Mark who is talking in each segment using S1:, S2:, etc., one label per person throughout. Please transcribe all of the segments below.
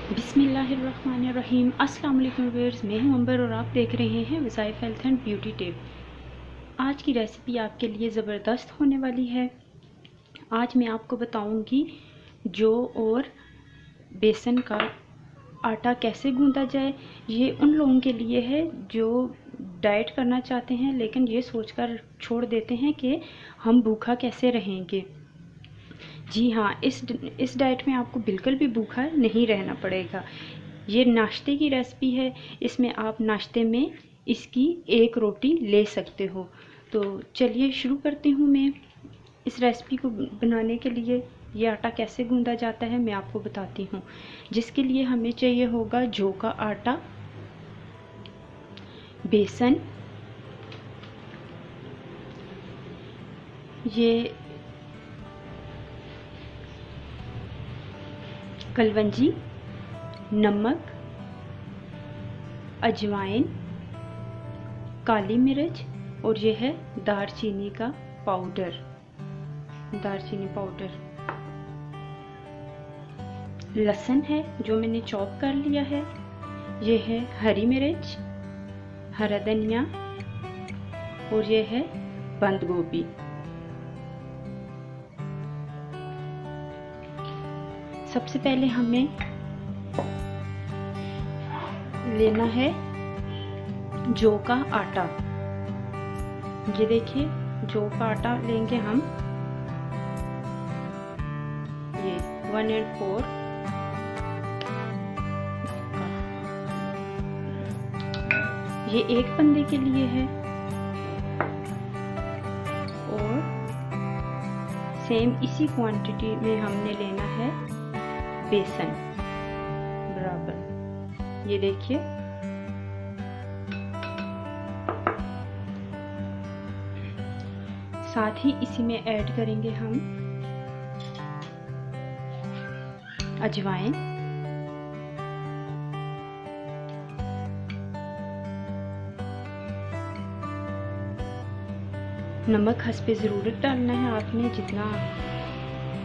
S1: बिस्मिल्लाहिर्रहमानिर्रहीम। अस्सलाम वालेकुम व्यूअर्स, मैं हूं अंबर और आप देख रहे हैं वज़ाइफ हेल्थ एंड ब्यूटी टिप। आज की रेसिपी आपके लिए ज़बरदस्त होने वाली है। आज मैं आपको बताऊंगी जौ और बेसन का आटा कैसे गूंदा जाए। ये उन लोगों के लिए है जो डाइट करना चाहते हैं लेकिन ये सोचकर छोड़ देते हैं कि हम भूखा कैसे रहेंगे। जी हाँ, इस डाइट में आपको बिल्कुल भी भूखा नहीं रहना पड़ेगा। ये नाश्ते की रेसिपी है। इसमें आप नाश्ते में इसकी एक रोटी ले सकते हो। तो चलिए शुरू करती हूँ मैं। इस रेसिपी को बनाने के लिए ये आटा कैसे गूंदा जाता है मैं आपको बताती हूँ। जिसके लिए हमें चाहिए होगा जौ का आटा, बेसन, ये कलवंजी, नमक, अजवाइन, काली मिर्च और ये है दालचीनी का पाउडर। दालचीनी पाउडर, लहसुन है जो मैंने चॉप कर लिया है। ये है हरी मिर्च, हरा धनिया और ये है बंद गोभी। सबसे पहले हमें लेना है जौ का आटा। ये देखिए, जौ का आटा लेंगे हम। ये 1/4 ये एक बंदे के लिए है। और सेम इसी क्वांटिटी में हमने लेना है बेसन बराबर। ये देखिए, साथ ही इसी में ऐड करेंगे हम अजवाइन, नमक हस्बे ज़रूरत डालना है आपने जितना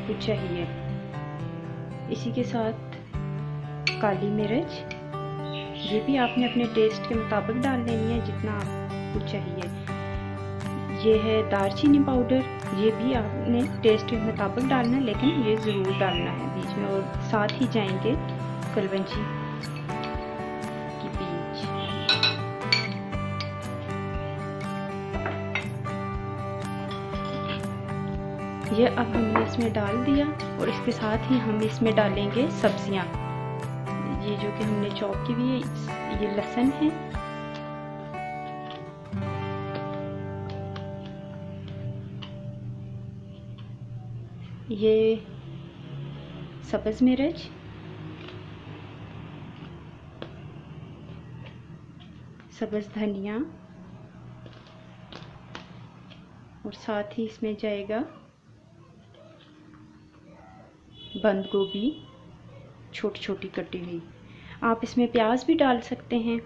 S1: कुछ चाहिए। इसी के साथ काली मिर्च, ये भी आपने अपने टेस्ट के मुताबिक डाल लेनी है जितना कुछ चाहिए। ये है दालचीनी पाउडर, ये भी आपने टेस्ट के मुताबिक डालना है लेकिन ये ज़रूर डालना है बीच में। और साथ ही जाएंगे कलवंजी की बीज। ये अब हमने इसमें डाल दिया और इसके साथ ही हम इसमें डालेंगे सब्जियां। ये जो कि हमने चॉप की हुई है, ये लहसुन है, ये सब्ज़ मिर्च, सब्ज़ धनिया और साथ ही इसमें जाएगा बंद गोभी छोटी छोटी कटी हुई। आप इसमें प्याज भी डाल सकते हैं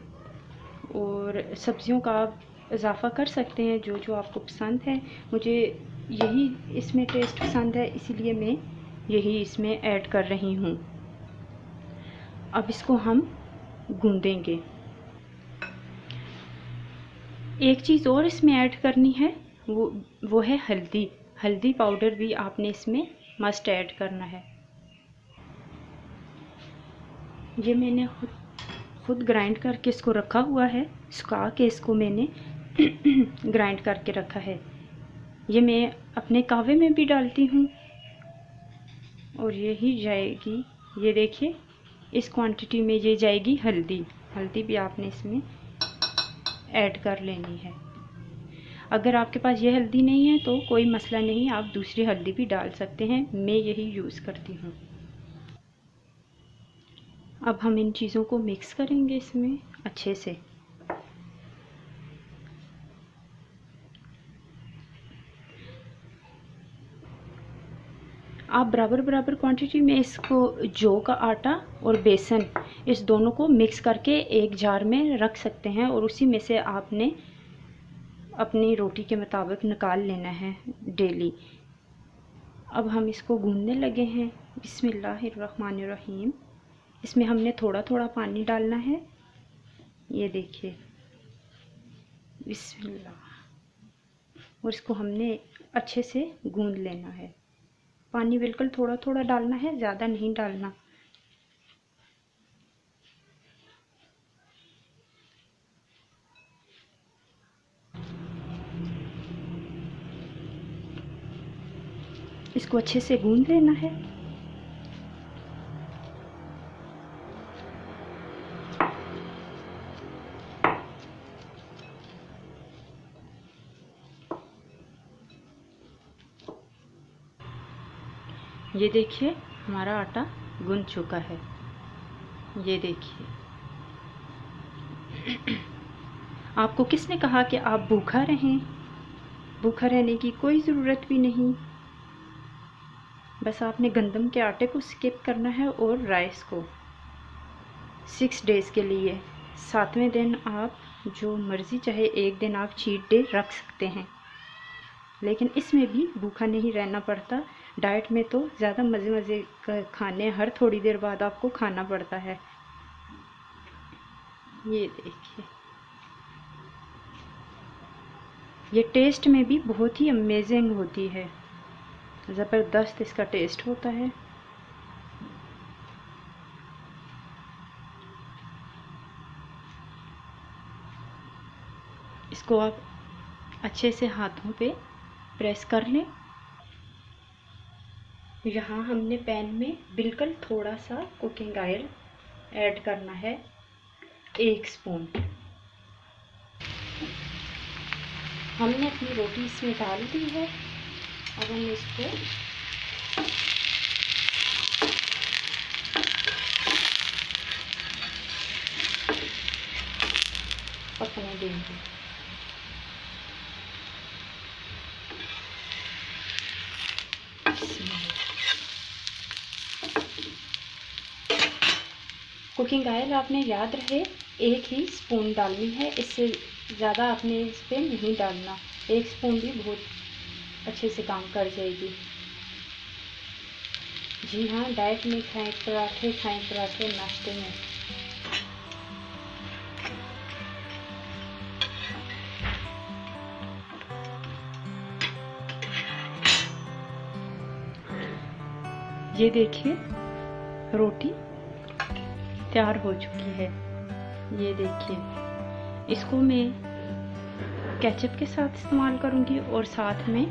S1: और सब्जियों का आप इजाफ़ा कर सकते हैं जो जो आपको पसंद है। मुझे यही इसमें टेस्ट पसंद है इसीलिए मैं यही इसमें ऐड कर रही हूँ। अब इसको हम गूंदेंगे। एक चीज़ और इसमें ऐड करनी है, वो है हल्दी। हल्दी पाउडर भी आपने इसमें मस्ट ऐड करना है। ये मैंने खुद ग्राइंड करके इसको रखा हुआ है, सुखा के इसको मैंने ग्राइंड करके रखा है। ये मैं अपने कहवे में भी डालती हूँ और यही जाएगी। ये देखिए, इस क्वांटिटी में ये जाएगी हल्दी। हल्दी भी आपने इसमें ऐड कर लेनी है। अगर आपके पास ये हल्दी नहीं है तो कोई मसला नहीं, आप दूसरी हल्दी भी डाल सकते हैं। मैं यही यूज़ करती हूँ। अब हम इन चीज़ों को मिक्स करेंगे इसमें अच्छे से। आप बराबर बराबर क्वांटिटी में इसको जौ का आटा और बेसन इस दोनों को मिक्स करके एक जार में रख सकते हैं और उसी में से आपने अपनी रोटी के मुताबिक निकाल लेना है डेली। अब हम इसको गूंदने लगे हैं। बिस्मिल्लाहिर्रहमानिर्रहीम। इसमें हमने थोड़ा थोड़ा पानी डालना है। ये देखिए, बिस्मिल्लाह। और इसको हमने अच्छे से गूंद लेना है। पानी बिल्कुल थोड़ा थोड़ा डालना है, ज़्यादा नहीं डालना। इसको अच्छे से गूंद लेना है। ये देखिए, हमारा आटा गूंद चुका है। ये देखिए। आपको किसने कहा कि आप भूखा रहें? भूखा रहने की कोई ज़रूरत भी नहीं। बस आपने गंदम के आटे को स्किप करना है और राइस को 6 डेज़ के लिए। 7वें दिन आप जो मर्ज़ी चाहे एक दिन आप चीट डे रख सकते हैं, लेकिन इसमें भी भूखा नहीं रहना पड़ता। डाइट में तो ज़्यादा मज़े मज़े का खाने हर थोड़ी देर बाद आपको खाना पड़ता है। ये देखिए, ये टेस्ट में भी बहुत ही अमेजिंग होती है। ज़बरदस्त इसका टेस्ट होता है। इसको आप अच्छे से हाथों पे प्रेस कर लें। यहाँ हमने पैन में बिल्कुल थोड़ा सा कुकिंग ऑयल ऐड करना है, 1 स्पून। हमने अपनी रोटी इसमें डाल दी है। अब हम इसको पकने देंगे। कुकिंग ऑयल आपने याद रहे 1 ही स्पून डालनी है, इससे ज़्यादा आपने इस पर नहीं डालना। 1 स्पून भी बहुत अच्छे से काम कर जाएगी। जी हाँ, डाइट में खाएं पराठे, खाएं पराठे नाश्ते में। ये देखिए, रोटी तैयार हो चुकी है। ये देखिए, इसको मैं केचप के साथ इस्तेमाल करूँगी और साथ में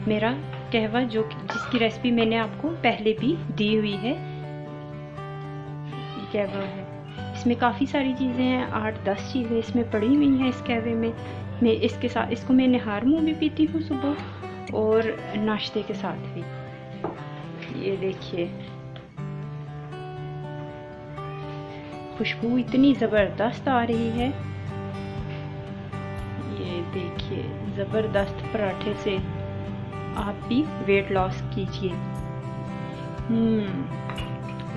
S1: मेरा कहवा जिसकी रेसिपी मैंने आपको पहले भी दी हुई है, कहवा है। इसमें काफ़ी सारी चीज़ें हैं, 8-10 चीज़ें इसमें पड़ी हुई हैं। इस कहवे में मैं इसके साथ इसको मैं निहार मुँह भी पीती हूँ सुबह और नाश्ते के साथ भी। ये देखिए, खुशबू इतनी ज़बरदस्त आ रही है। ये देखिए, ज़बरदस्त पराठे से आप भी वेट लॉस कीजिए।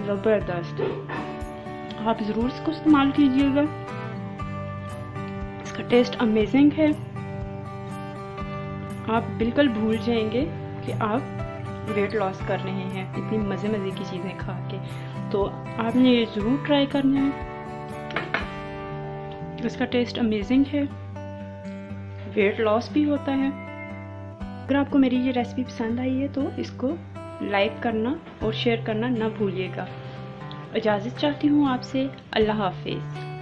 S1: ज़बरदस्त, आप ज़रूर इसको इस्तेमाल कीजिएगा। इसका टेस्ट अमेजिंग है। आप बिल्कुल भूल जाएंगे कि आप वेट लॉस कर रहे हैं इतनी मज़े मज़े की चीज़ें खा के। तो आपने ये ज़रूर ट्राई करना है। इसका टेस्ट अमेजिंग है, वेट लॉस भी होता है। अगर आपको मेरी ये रेसिपी पसंद आई है तो इसको लाइक करना और शेयर करना ना भूलिएगा। इजाज़त चाहती हूँ आपसे। अल्लाह हाफिज़।